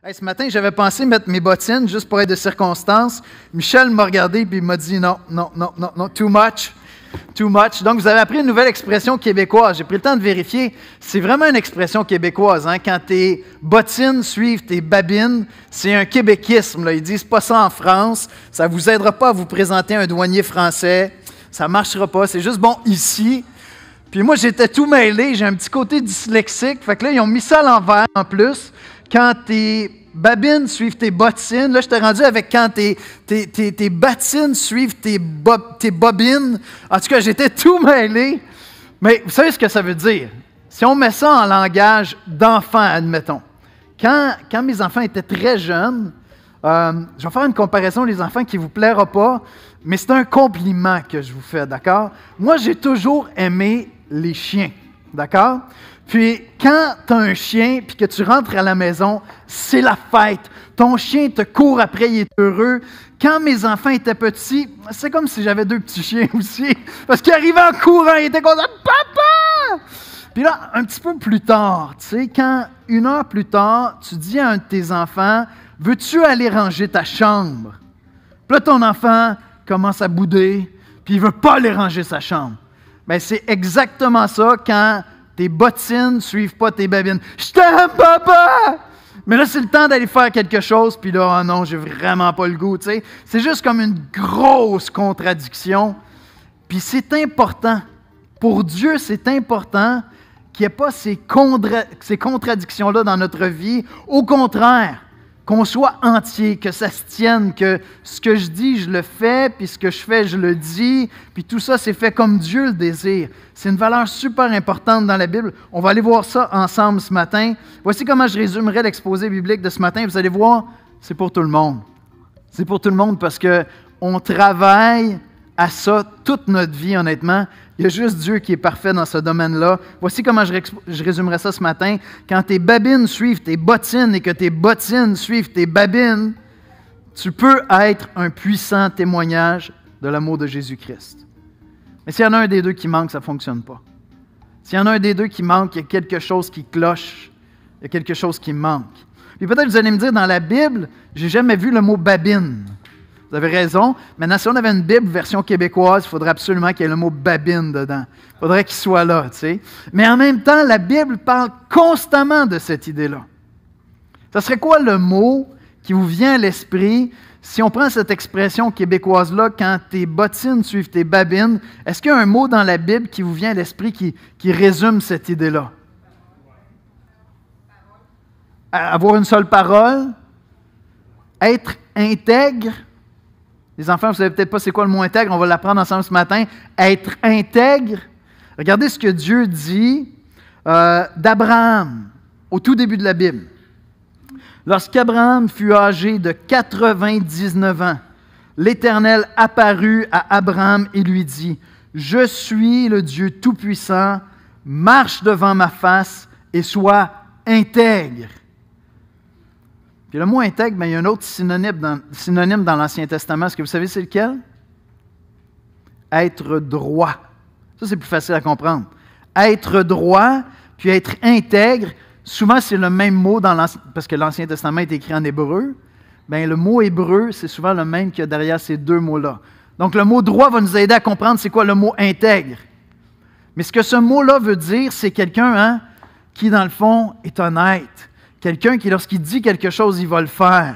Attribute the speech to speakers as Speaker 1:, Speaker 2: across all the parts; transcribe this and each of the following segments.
Speaker 1: Hey, ce matin, j'avais pensé mettre mes bottines juste pour être de circonstance. Michel m'a regardé et il m'a dit non, too much. Too much. Donc, vous avez appris une nouvelle expression québécoise. J'ai pris le temps de vérifier. C'est vraiment une expression québécoise. Hein? Quand tes bottines suivent tes babines, c'est un québéquisme. Là. Ils disent pas ça en France. Ça ne vous aidera pas à vous présenter un douanier français. Ça ne marchera pas. C'est juste bon ici. Puis moi, j'étais tout mêlé. J'ai un petit côté dyslexique. Fait que là, ils ont mis ça à l'envers en plus. Quand tes babines suivent tes bottines, là, je t'ai rendu avec quand tes bottines suivent tes bobines. En tout cas, j'étais tout mêlé. Mais vous savez ce que ça veut dire? Si on met ça en langage d'enfant, admettons. Quand mes enfants étaient très jeunes, je vais faire une comparaison, les enfants, qui ne vous plaira pas, mais c'est un compliment que je vous fais, d'accord? Moi, j'ai toujours aimé les chiens, d'accord? Puis, quand tu as un chien et que tu rentres à la maison, c'est la fête. Ton chien te court après, il est heureux. Quand mes enfants étaient petits, c'est comme si j'avais deux petits chiens aussi. Parce qu'ils arrivaient en courant, ils étaient contents. « Papa! » Puis là, un petit peu plus tard, tu sais, quand 1 heure plus tard, tu dis à un de tes enfants, « Veux-tu aller ranger ta chambre? » Puis là, ton enfant commence à bouder, puis il ne veut pas aller ranger sa chambre. Bien, c'est exactement ça quand tes bottines ne suivent pas tes babines. « Je t'aime, papa! » Mais là, c'est le temps d'aller faire quelque chose, puis là, « Oh non, j'ai vraiment pas le goût. » Tu sais, c'est juste comme une grosse contradiction. Puis c'est important. Pour Dieu, c'est important qu'il n'y ait pas ces contradictions-là dans notre vie. Au contraire, qu'on soit entier, que ça se tienne, que ce que je dis, je le fais, puis ce que je fais, je le dis, puis tout ça, c'est fait comme Dieu le désire. C'est une valeur super importante dans la Bible. On va aller voir ça ensemble ce matin. Voici comment je résumerai l'exposé biblique de ce matin. Vous allez voir, c'est pour tout le monde. C'est pour tout le monde parce qu'on travaille à ça toute notre vie, honnêtement. Il y a juste Dieu qui est parfait dans ce domaine-là. Voici comment je résumerai ça ce matin. Quand tes babines suivent tes bottines et que tes bottines suivent tes babines, tu peux être un puissant témoignage de l'amour de Jésus-Christ. Mais s'il y en a un des deux qui manque, ça ne fonctionne pas. S'il y en a un des deux qui manque, il y a quelque chose qui cloche, il y a quelque chose qui manque. Puis peut-être vous allez me dire, dans la Bible, je n'ai jamais vu le mot babine. Vous avez raison. Maintenant, si on avait une Bible version québécoise, il faudrait absolument qu'il y ait le mot babine dedans. Il faudrait qu'il soit là, tu sais. Mais en même temps, la Bible parle constamment de cette idée-là. Ça serait quoi le mot qui vous vient à l'esprit si on prend cette expression québécoise-là, quand tes bottines suivent tes babines? Est-ce qu'il y a un mot dans la Bible qui vous vient à l'esprit qui résume cette idée-là? Avoir une seule parole? Être intègre? Les enfants, vous ne savez peut-être pas c'est quoi le mot intègre, on va l'apprendre ensemble ce matin. Être intègre. Regardez ce que Dieu dit d'Abraham au tout début de la Bible. Lorsqu'Abraham fut âgé de 99 ans, l'Éternel apparut à Abraham et lui dit, « Je suis le Dieu Tout-Puissant, marche devant ma face et sois intègre. » Puis le mot intègre, il y a un autre synonyme dans l'Ancien Testament. Est-ce que vous savez c'est lequel? Être droit. Ça, c'est plus facile à comprendre. Être droit, puis être intègre, souvent c'est le même mot parce que l'Ancien Testament est écrit en hébreu. Bien, le mot hébreu, c'est souvent le même qu'il y a derrière ces deux mots-là. Donc le mot droit va nous aider à comprendre c'est quoi le mot intègre. Mais ce que ce mot-là veut dire, c'est quelqu'un qui, dans le fond, est honnête. Quelqu'un qui, lorsqu'il dit quelque chose, il va le faire.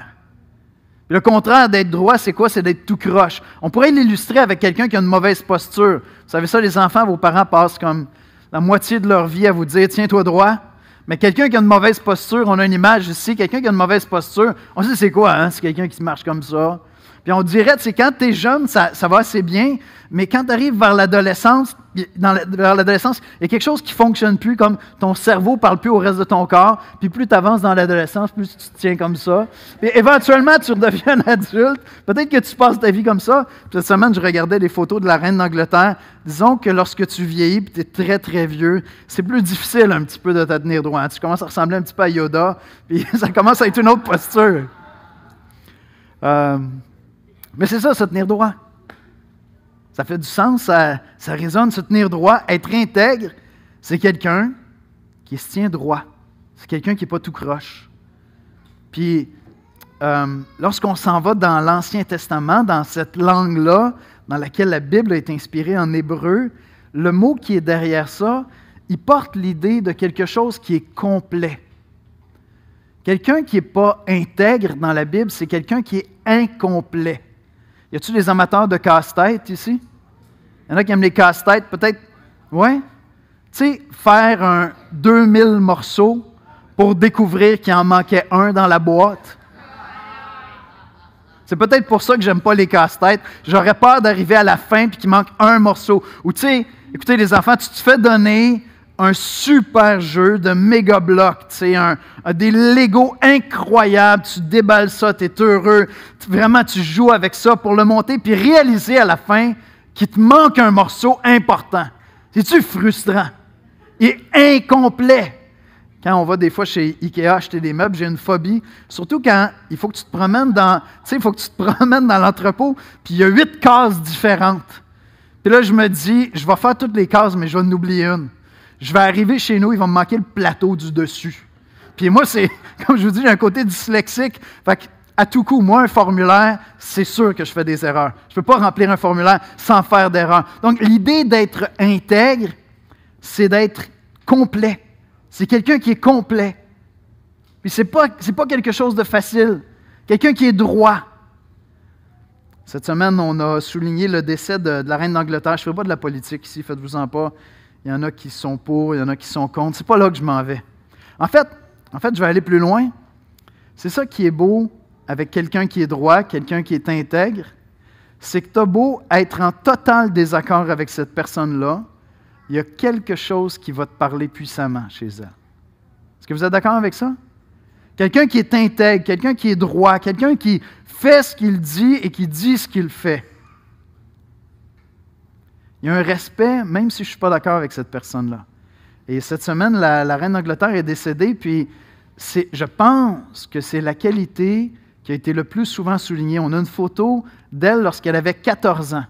Speaker 1: Puis le contraire d'être droit, c'est quoi? C'est d'être tout croche. On pourrait l'illustrer avec quelqu'un qui a une mauvaise posture. Vous savez ça, les enfants, vos parents passent comme la moitié de leur vie à vous dire « Tiens-toi droit ». Mais quelqu'un qui a une mauvaise posture, on a une image ici, quelqu'un qui a une mauvaise posture, on sait c'est quoi, hein? C'est quelqu'un qui marche comme ça. Puis on dirait, c'est quand tu es jeune, ça va assez bien, mais quand tu arrives vers l'adolescence, il y a quelque chose qui ne fonctionne plus, comme ton cerveau ne parle plus au reste de ton corps, puis plus tu avances dans l'adolescence, plus tu te tiens comme ça. Puis éventuellement, tu redeviens un adulte. Peut-être que tu passes ta vie comme ça. Puis cette semaine, je regardais des photos de la reine d'Angleterre. Disons que lorsque tu vieillis, puis tu es très, très vieux, c'est plus difficile un petit peu de te tenir droit. Tu commences à ressembler un petit peu à Yoda, puis ça commence à être une autre posture. Mais c'est ça, se tenir droit. Ça fait du sens, ça résonne, se tenir droit. Être intègre, c'est quelqu'un qui se tient droit. C'est quelqu'un qui n'est pas tout croche. Puis, lorsqu'on s'en va dans l'Ancien Testament, dans cette langue-là, dans laquelle la Bible est inspirée en hébreu, le mot qui est derrière ça, il porte l'idée de quelque chose qui est complet. Quelqu'un qui n'est pas intègre dans la Bible, c'est quelqu'un qui est incomplet. Y a-t-il des amateurs de casse-tête ici? Il y en a qui aiment les casse-têtes, peut-être? Oui? Tu sais, faire un 2000 morceaux pour découvrir qu'il en manquait un dans la boîte. C'est peut-être pour ça que j'aime pas les casse-têtes. J'aurais peur d'arriver à la fin et qu'il manque un morceau. Ou tu sais, écoutez les enfants, tu te fais donner un super jeu de méga blocs, tu sais, des Legos incroyables, tu déballes ça, tu es heureux, vraiment tu joues avec ça pour le monter, puis réaliser à la fin qu'il te manque un morceau important. C'est-tu frustrant? Il est incomplet. Quand on va des fois chez Ikea acheter des meubles, j'ai une phobie, surtout quand il faut que tu te promènes dans, l'entrepôt, puis il y a 8 cases différentes. Puis là, je me dis, je vais faire toutes les cases, mais je vais en oublier une. Je vais arriver chez nous, il va me manquer le plateau du dessus. Puis moi, c'est, comme je vous dis, j'ai un côté dyslexique. Fait qu'à tout coup, moi, un formulaire, c'est sûr que je fais des erreurs. Je ne peux pas remplir un formulaire sans faire d'erreur. Donc, l'idée d'être intègre, c'est d'être complet. C'est quelqu'un qui est complet. Puis c'est pas quelque chose de facile. Quelqu'un qui est droit. Cette semaine, on a souligné le décès de la reine d'Angleterre. Je ne fais pas de la politique ici, faites-vous-en pas. Il y en a qui sont pour, il y en a qui sont contre. C'est pas là que je m'en vais. En fait, je vais aller plus loin. C'est ça qui est beau avec quelqu'un qui est droit, quelqu'un qui est intègre. C'est que tu as beau être en total désaccord avec cette personne-là, il y a quelque chose qui va te parler puissamment chez elle. Est-ce que vous êtes d'accord avec ça? Quelqu'un qui est intègre, quelqu'un qui est droit, quelqu'un qui fait ce qu'il dit et qui dit ce qu'il fait. Il y a un respect, même si je ne suis pas d'accord avec cette personne-là. Et cette semaine, la reine d'Angleterre est décédée, puis je pense que c'est la qualité qui a été le plus souvent soulignée. On a une photo d'elle lorsqu'elle avait 14 ans.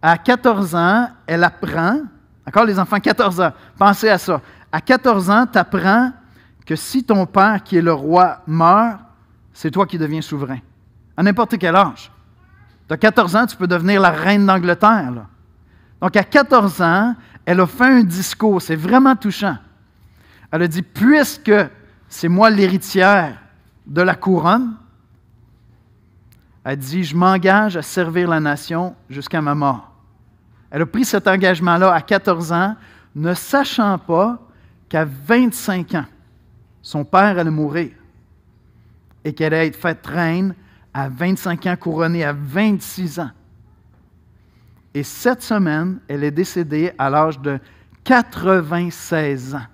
Speaker 1: À 14 ans, elle apprend, d'accord les enfants, 14 ans, pensez à ça. À 14 ans, tu apprends que si ton père, qui est le roi, meurt, c'est toi qui deviens souverain. À n'importe quel âge. Tu as 14 ans, tu peux devenir la reine d'Angleterre, là. Donc, à 14 ans, elle a fait un discours, c'est vraiment touchant. Elle a dit, puisque c'est moi l'héritière de la couronne, elle dit, je m'engage à servir la nation jusqu'à ma mort. Elle a pris cet engagement-là à 14 ans, ne sachant pas qu'à 25 ans, son père allait mourir et qu'elle allait être faite reine à 25 ans, couronnée à 26 ans. Et cette semaine, elle est décédée à l'âge de 96 ans.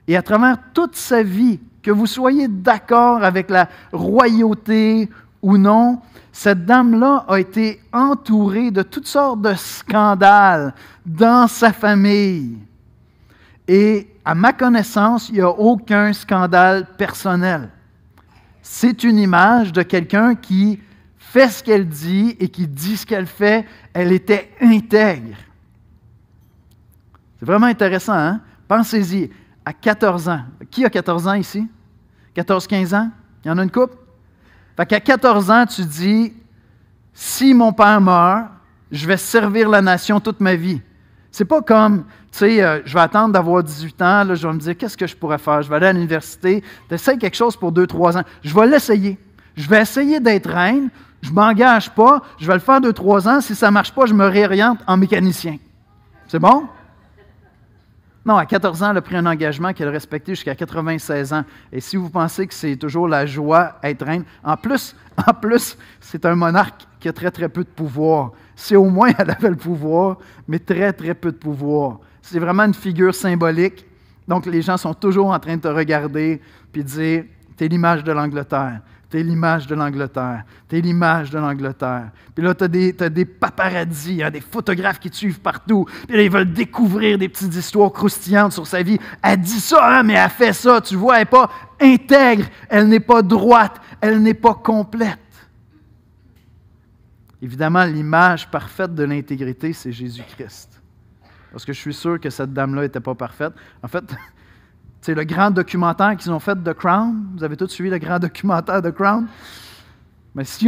Speaker 1: Et à travers toute sa vie, que vous soyez d'accord avec la royauté ou non, cette dame-là a été entourée de toutes sortes de scandales dans sa famille. Et à ma connaissance, il n'y a aucun scandale personnel. C'est une image de quelqu'un qui fait ce qu'elle dit et qui dit ce qu'elle fait. Elle était intègre. C'est vraiment intéressant, hein? Pensez-y, à 14 ans. Qui a 14 ans ici? 14-15 ans? Il y en a une couple? Fait qu'à 14 ans, tu dis, si mon père meurt, je vais servir la nation toute ma vie. C'est pas comme, tu sais, je vais attendre d'avoir 18 ans, là, je vais me dire, qu'est-ce que je pourrais faire? Je vais aller à l'université, tu essaies quelque chose pour 2-3 ans. Je vais l'essayer. Je vais essayer d'être reine. Je ne m'engage pas, je vais le faire 2-3 ans. Si ça ne marche pas, je me réoriente en mécanicien. C'est bon? Non, à 14 ans, elle a pris un engagement qu'elle respectait jusqu'à 96 ans. Et si vous pensez que c'est toujours la joie être reine, en plus, c'est un monarque qui a très, très peu de pouvoir. Si au moins elle avait le pouvoir, mais très, très peu de pouvoir. C'est vraiment une figure symbolique. Donc, les gens sont toujours en train de te regarder et de dire, t'es l'image de l'Angleterre. T'es l'image de l'Angleterre. T'es l'image de l'Angleterre. Puis là, t'as des paparazzis, hein, des photographes qui te suivent partout. Puis là, ils veulent découvrir des petites histoires croustillantes sur sa vie. Elle dit ça, hein, mais elle fait ça. Tu vois, elle n'est pas intègre. Elle n'est pas droite. Elle n'est pas complète. Évidemment, l'image parfaite de l'intégrité, c'est Jésus-Christ. Parce que je suis sûr que cette dame-là n'était pas parfaite. En fait, tu C'est le grand documentaire qu'ils ont fait de Crown. Vous avez tous suivi le grand documentaire de Crown? Mais si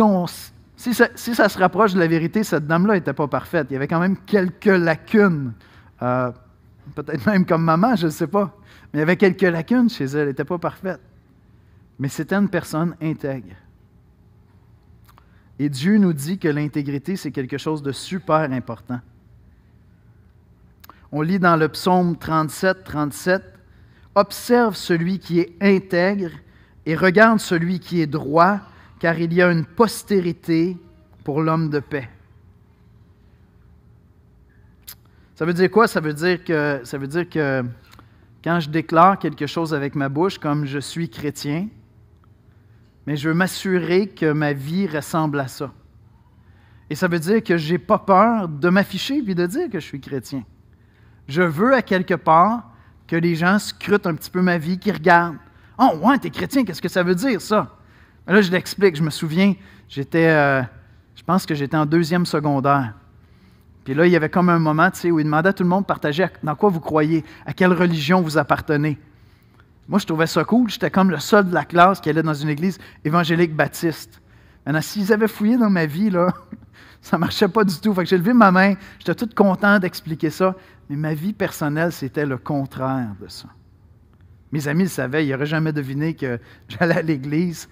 Speaker 1: ça se rapproche de la vérité, cette dame-là n'était pas parfaite. Il y avait quand même quelques lacunes. Peut-être même comme maman, je ne sais pas. Mais il y avait quelques lacunes chez elle. Elle n'était pas parfaite. Mais c'était une personne intègre. Et Dieu nous dit que l'intégrité, c'est quelque chose de super important. On lit dans le psaume 37, 37, « Observe celui qui est intègre et regarde celui qui est droit, car il y a une postérité pour l'homme de paix. » Ça veut dire quoi? Ça veut dire que quand je déclare quelque chose avec ma bouche, comme je suis chrétien, mais je veux m'assurer que ma vie ressemble à ça. Et ça veut dire que je n'ai pas peur de m'afficher et de dire que je suis chrétien. Je veux à quelque part que les gens scrutent un petit peu ma vie, qu'ils regardent. « Oh, ouais, t'es chrétien, qu'est-ce que ça veut dire, ça? » Là, je l'explique. Je me souviens, je pense que j'étais en 2e secondaire. Puis là, il y avait comme un moment, où il demandait à tout le monde de partager dans quoi vous croyez, à quelle religion vous appartenez. Moi, je trouvais ça cool. J'étais comme le seul de la classe qui allait dans une église évangélique baptiste. Maintenant, s'ils avaient fouillé dans ma vie, là, ça ne marchait pas du tout. Fait que j'ai levé ma main. J'étais tout content d'expliquer ça. Mais ma vie personnelle, c'était le contraire de ça. Mes amis le savaient. Ils n'auraient jamais deviné que j'allais à l'église.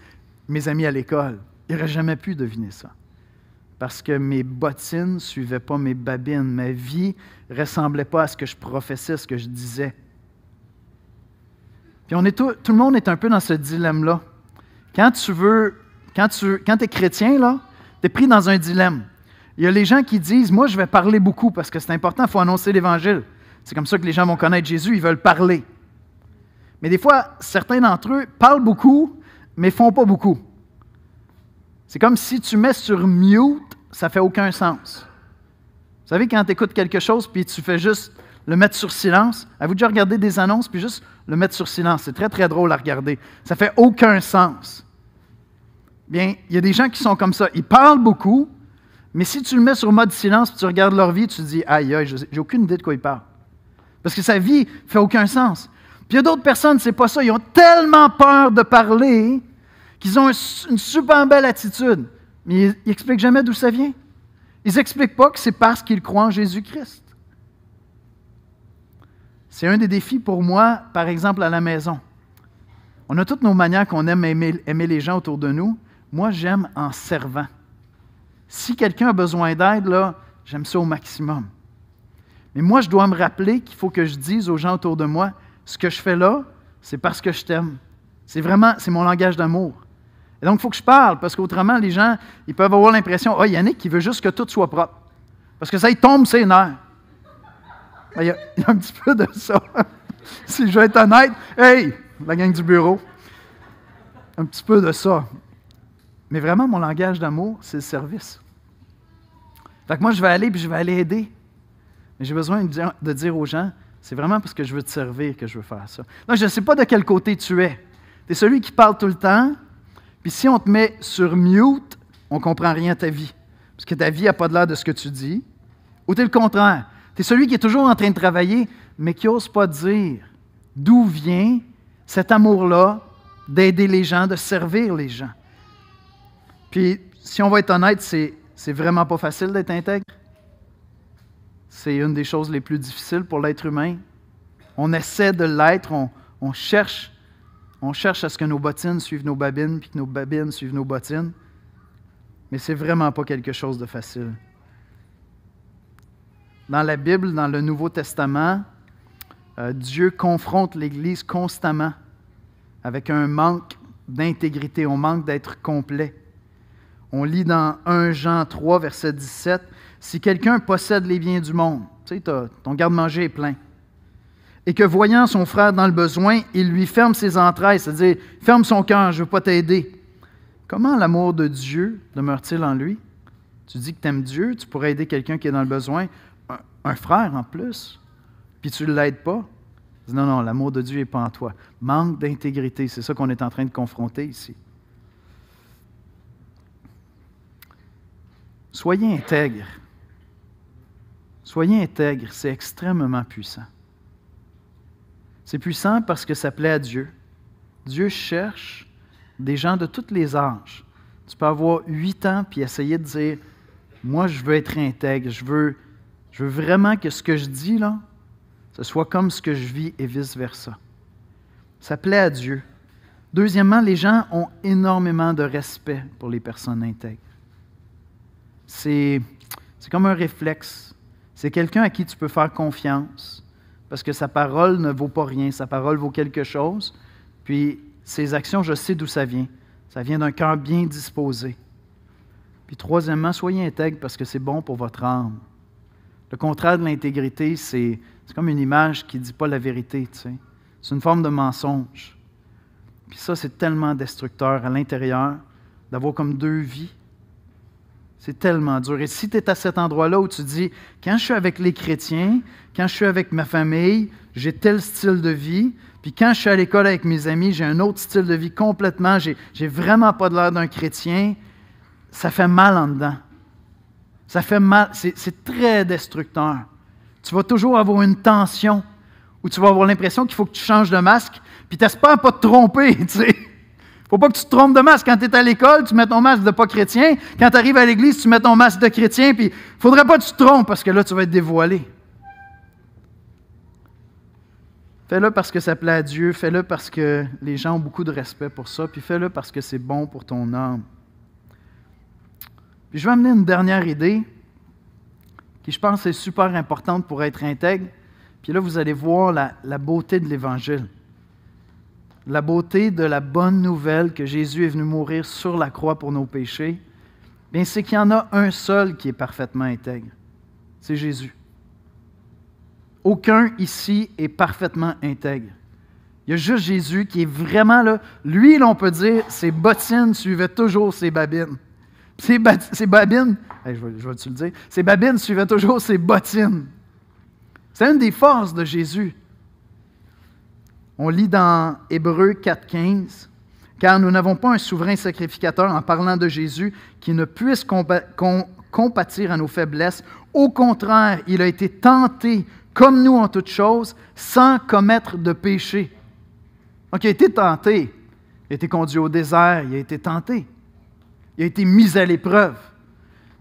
Speaker 1: Mes amis à l'école, ils n'auraient jamais pu deviner ça. Parce que mes bottines ne suivaient pas mes babines. Ma vie ne ressemblait pas à ce que je professais, ce que je disais. Puis tout le monde est un peu dans ce dilemme-là. Quand tu es chrétien, là, tu es pris dans un dilemme. Il y a les gens qui disent, moi je vais parler beaucoup parce que c'est important, il faut annoncer l'Évangile. C'est comme ça que les gens vont connaître Jésus, ils veulent parler. Mais des fois, certains d'entre eux parlent beaucoup, mais ne font pas beaucoup. C'est comme si tu mets sur mute, ça ne fait aucun sens. Vous savez, quand tu écoutes quelque chose puis tu fais juste le mettre sur silence, avez-vous déjà regardé des annonces puis juste le mettre sur silence? C'est très, très drôle à regarder. Ça ne fait aucun sens. Bien, il y a des gens qui sont comme ça. Ils parlent beaucoup, mais si tu le mets sur mode silence puis tu regardes leur vie, tu te dis « Aïe, aïe, j'ai aucune idée de quoi ils parlent. » Parce que sa vie ne fait aucun sens. Puis il y a d'autres personnes, c'est pas ça. Ils ont tellement peur de parler qu'ils ont une super belle attitude. Mais ils n'expliquent jamais d'où ça vient. Ils n'expliquent pas que c'est parce qu'ils croient en Jésus-Christ. C'est un des défis pour moi, par exemple, à la maison. On a toutes nos manières qu'on aime aimer les gens autour de nous. Moi, j'aime en servant. Si quelqu'un a besoin d'aide, là, j'aime ça au maximum. Mais moi, je dois me rappeler qu'il faut que je dise aux gens autour de moi, ce que je fais là, c'est parce que je t'aime. C'est mon langage d'amour. Et donc, il faut que je parle, parce qu'autrement, les gens, ils peuvent avoir l'impression, « Ah, Yannick, il veut juste que tout soit propre. » Parce que ça, il tombe ses nerfs. Il y a un petit peu de ça. Si je veux être honnête, hey, la gang du bureau, un petit peu de ça. Mais vraiment, mon langage d'amour, c'est le service. Fait que moi, je vais aller aider. Mais j'ai besoin de dire aux gens, c'est vraiment parce que je veux te servir que je veux faire ça. Donc, je ne sais pas de quel côté tu es. Tu es celui qui parle tout le temps, puis si on te met sur mute, on ne comprend rien à ta vie. Parce que ta vie n'a pas l'air de ce que tu dis. Ou tu es le contraire. Tu es celui qui est toujours en train de travailler, mais qui n'ose pas dire d'où vient cet amour-là d'aider les gens, de servir les gens. Puis, si on va être honnête, c'est vraiment pas facile d'être intègre. C'est une des choses les plus difficiles pour l'être humain. On essaie de l'être, on cherche à ce que nos bottines suivent nos babines, puis que nos babines suivent nos bottines. Mais c'est vraiment pas quelque chose de facile. Dans la Bible, dans le Nouveau Testament, Dieu confronte l'Église constamment avec un manque d'intégrité, on manque d'être complet. On lit dans 1 Jean 3, verset 17, « Si quelqu'un possède les biens du monde, tu sais, ton garde-manger est plein, et que voyant son frère dans le besoin, il lui ferme ses entrailles, c'est-à-dire ferme son cœur, je ne veux pas t'aider. Comment l'amour de Dieu demeure-t-il en lui? Tu dis que tu aimes Dieu, tu pourrais aider quelqu'un qui est dans le besoin, un frère en plus, puis tu ne l'aides pas. Non, non, l'amour de Dieu n'est pas en toi. Manque d'intégrité, c'est ça qu'on est en train de confronter ici. Soyez intègres. Soyez intègres, c'est extrêmement puissant. C'est puissant parce que ça plaît à Dieu. Dieu cherche des gens de tous les âges. Tu peux avoir 8 ans puis essayer de dire « Moi, je veux être intègre. Je veux vraiment que ce que je dis, là, ce soit comme ce que je vis et vice-versa. » Ça plaît à Dieu. Deuxièmement, les gens ont énormément de respect pour les personnes intègres. C'est comme un réflexe. C'est quelqu'un à qui tu peux faire confiance parce que sa parole ne vaut pas rien. Sa parole vaut quelque chose. Puis ses actions, je sais d'où ça vient. Ça vient d'un cœur bien disposé. Puis troisièmement, soyez intègre parce que c'est bon pour votre âme. Le contraire de l'intégrité, c'est comme une image qui ne dit pas la vérité. Tu sais. C'est une forme de mensonge. Puis ça, c'est tellement destructeur à l'intérieur d'avoir comme 2 vies. C'est tellement dur. Et si tu es à cet endroit-là où tu dis, quand je suis avec les chrétiens, quand je suis avec ma famille, j'ai tel style de vie, puis quand je suis à l'école avec mes amis, j'ai un autre style de vie complètement, j'ai vraiment pas de l'air d'un chrétien, ça fait mal en dedans. Ça fait mal, c'est très destructeur. Tu vas toujours avoir une tension où tu vas avoir l'impression qu'il faut que tu changes de masque, puis tu n'espères pas te tromper, tu sais. Il ne faut pas que tu te trompes de masque. Quand tu es à l'école, tu mets ton masque de pas chrétien. Quand tu arrives à l'église, tu mets ton masque de chrétien, puis il ne faudrait pas que tu te trompes, parce que là, tu vas être dévoilé. Fais-le parce que ça plaît à Dieu, fais-le parce que les gens ont beaucoup de respect pour ça, puis fais-le parce que c'est bon pour ton âme. Puis je vais amener une dernière idée qui, je pense, est super importante pour être intègre. Puis là, vous allez voir la beauté de l'Évangile. La beauté de la bonne nouvelle que Jésus est venu mourir sur la croix pour nos péchés. Bien, c'est qu'il y en a un seul qui est parfaitement intègre. C'est Jésus. Aucun ici est parfaitement intègre. Il y a juste Jésus qui est vraiment là. Lui, là, on peut dire, ses bottines suivaient toujours ses babines. Ses babines, je vais-tu le dire? Ses babines suivaient toujours ses bottines. C'est une des forces de Jésus. On lit dans Hébreux 4,15, « Car nous n'avons pas un souverain sacrificateur, en parlant de Jésus, qui ne puisse compatir à nos faiblesses. Au contraire, il a été tenté, comme nous en toutes choses, sans commettre de péché. » Donc, il a été tenté. Il a été conduit au désert, il a été tenté. Il a été mis à l'épreuve.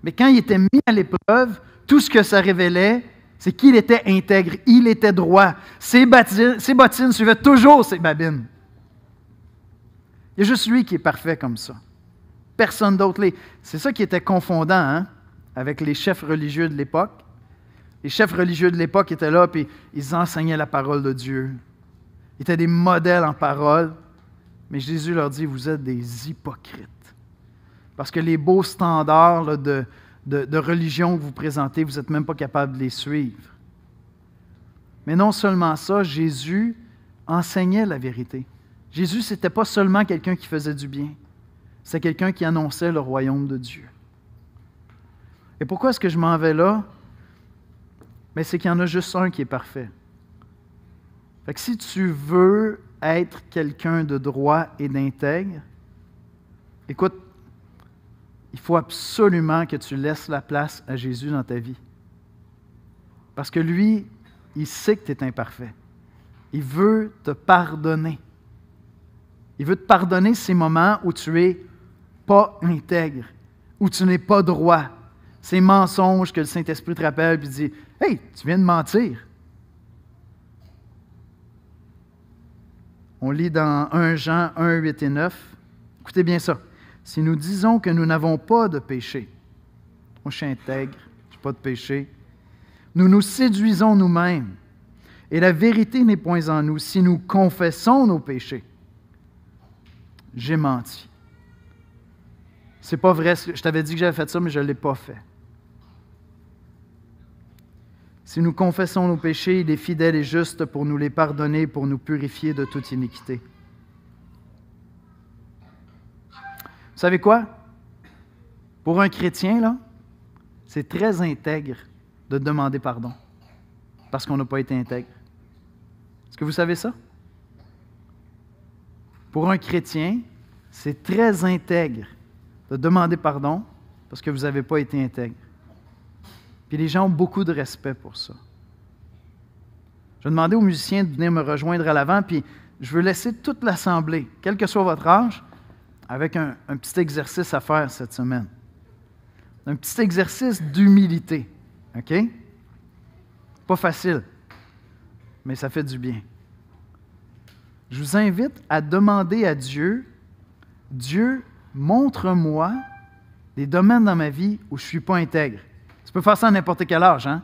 Speaker 1: Mais quand il était mis à l'épreuve, tout ce que ça révélait, c'est qu'il était intègre, il était droit. Ses bottines suivaient toujours ses babines. Il y a juste lui qui est parfait comme ça. Personne d'autre l'est. C'est ça qui était confondant hein, avec les chefs religieux de l'époque. Les chefs religieux de l'époque étaient là, puis ils enseignaient la parole de Dieu. Ils étaient des modèles en parole. Mais Jésus leur dit, vous êtes des hypocrites. Parce que les beaux standards là, de religion que vous présentez, vous n'êtes même pas capable de les suivre. Mais non seulement ça, Jésus enseignait la vérité. Jésus, ce n'était pas seulement quelqu'un qui faisait du bien, c'est quelqu'un qui annonçait le royaume de Dieu. Et pourquoi est-ce que je m'en vais là? Mais c'est qu'il y en a juste un qui est parfait. Fait que si tu veux être quelqu'un de droit et d'intègre, écoute, il faut absolument que tu laisses la place à Jésus dans ta vie. Parce que lui, il sait que tu es imparfait. Il veut te pardonner. Il veut te pardonner ces moments où tu n'es pas intègre, où tu n'es pas droit. Ces mensonges que le Saint-Esprit te rappelle et dit « Hey, tu viens de mentir. » On lit dans 1 Jean 1, 8 et 9. Écoutez bien ça. Si nous disons que nous n'avons pas de péché, moi je suis intègre, je n'ai pas de péché, nous nous séduisons nous-mêmes et la vérité n'est point en nous. Si nous confessons nos péchés, j'ai menti. C'est pas vrai, je t'avais dit que j'avais fait ça, mais je ne l'ai pas fait. Si nous confessons nos péchés, il est fidèle et juste pour nous les pardonner, pour nous purifier de toute iniquité. Vous savez quoi? Pour un chrétien, là, c'est très intègre de demander pardon parce qu'on n'a pas été intègre. Est-ce que vous savez ça? Pour un chrétien, c'est très intègre de demander pardon parce que vous n'avez pas été intègre. Puis les gens ont beaucoup de respect pour ça. Je vais demander aux musiciens de venir me rejoindre à l'avant, puis je veux laisser toute l'assemblée, quel que soit votre âge, avec un petit exercice à faire cette semaine. Un petit exercice d'humilité. OK? Pas facile, mais ça fait du bien. Je vous invite à demander à Dieu, Dieu, montre-moi des domaines dans ma vie où je ne suis pas intègre. Tu peux faire ça à n'importe quel âge, hein?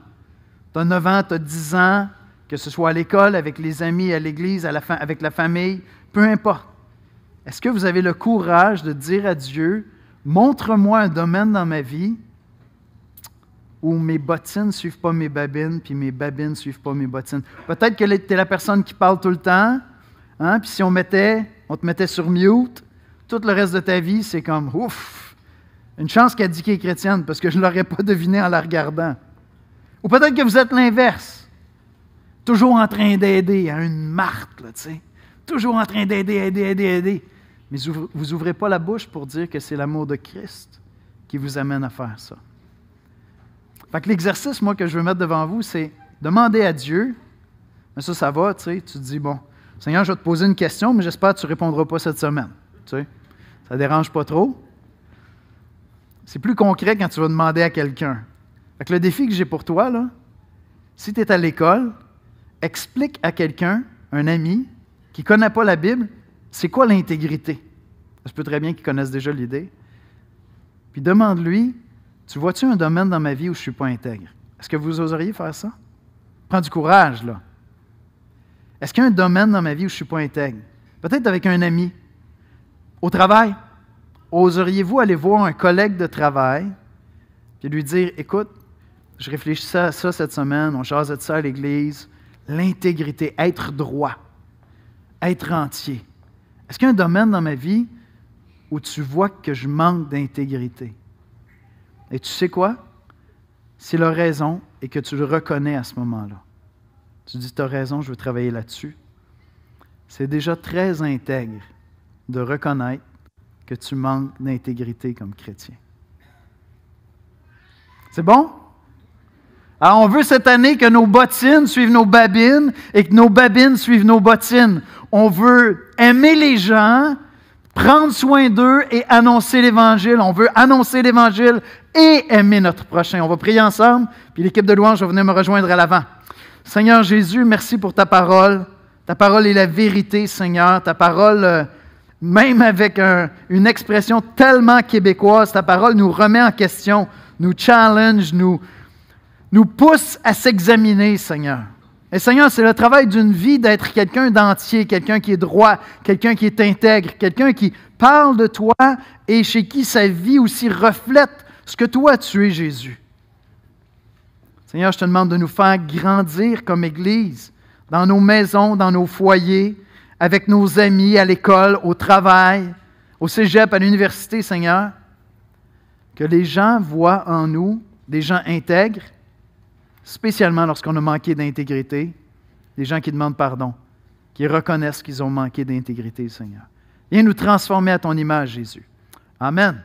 Speaker 1: Tu as 9 ans, tu as 10 ans, que ce soit à l'école, avec les amis, à l'église, avec la famille, peu importe. Est-ce que vous avez le courage de dire à Dieu, montre-moi un domaine dans ma vie où mes bottines ne suivent pas mes babines, puis mes babines ne suivent pas mes bottines. Peut-être que tu es la personne qui parle tout le temps, hein? Puis si on te mettait sur mute, tout le reste de ta vie, c'est comme, ouf, une chance qu'elle dit qu'elle est chrétienne, parce que je ne l'aurais pas deviné en la regardant. Ou peut-être que vous êtes l'inverse, toujours en train d'aider, à une marque, là, tu sais. Toujours en train d'aider, aider. Mais vous n'ouvrez pas la bouche pour dire que c'est l'amour de Christ qui vous amène à faire ça. Fait que l'exercice, moi, que je veux mettre devant vous, c'est demander à Dieu, mais ça va, tu sais, tu te dis, bon, Seigneur, je vais te poser une question, mais j'espère que tu ne répondras pas cette semaine. Tu sais, ça ne dérange pas trop. C'est plus concret quand tu vas demander à quelqu'un. Fait que le défi que j'ai pour toi, là, si tu es à l'école, explique à quelqu'un, un ami, qui ne connaît pas la Bible, c'est quoi l'intégrité? Ça se peut très bien qu'il connaisse déjà l'idée. Puis demande-lui, tu vois-tu un domaine dans ma vie où je ne suis pas intègre? Est-ce que vous oseriez faire ça? Prends du courage, là. Est-ce qu'il y a un domaine dans ma vie où je ne suis pas intègre? Peut-être avec un ami. Au travail, oseriez-vous aller voir un collègue de travail et lui dire, écoute, je réfléchissais à ça cette semaine, on jasait de ça à l'église, l'intégrité, être droit, être entier. Est-ce qu'il y a un domaine dans ma vie où tu vois que je manque d'intégrité? Et tu sais quoi? S'il a raison et que tu le reconnais à ce moment-là, tu dis, tu as raison, je veux travailler là-dessus. C'est déjà très intègre de reconnaître que tu manques d'intégrité comme chrétien. C'est bon? Alors, on veut cette année que nos bottines suivent nos babines et que nos babines suivent nos bottines. On veut aimer les gens, prendre soin d'eux et annoncer l'Évangile. On veut annoncer l'Évangile et aimer notre prochain. On va prier ensemble, puis l'équipe de louange va venir me rejoindre à l'avant. Seigneur Jésus, merci pour ta parole. Ta parole est la vérité, Seigneur. Ta parole, même avec une expression tellement québécoise, ta parole nous remet en question, nous challenge, nous pousse à s'examiner, Seigneur. Et Seigneur, c'est le travail d'une vie d'être quelqu'un d'entier, quelqu'un qui est droit, quelqu'un qui est intègre, quelqu'un qui parle de toi et chez qui sa vie aussi reflète ce que toi tu es, Jésus. Seigneur, je te demande de nous faire grandir comme Église, dans nos maisons, dans nos foyers, avec nos amis, à l'école, au travail, au cégep, à l'université, Seigneur. Que les gens voient en nous des gens intègres, spécialement lorsqu'on a manqué d'intégrité, des gens qui demandent pardon, qui reconnaissent qu'ils ont manqué d'intégrité, Seigneur. Viens nous transformer à ton image, Jésus. Amen.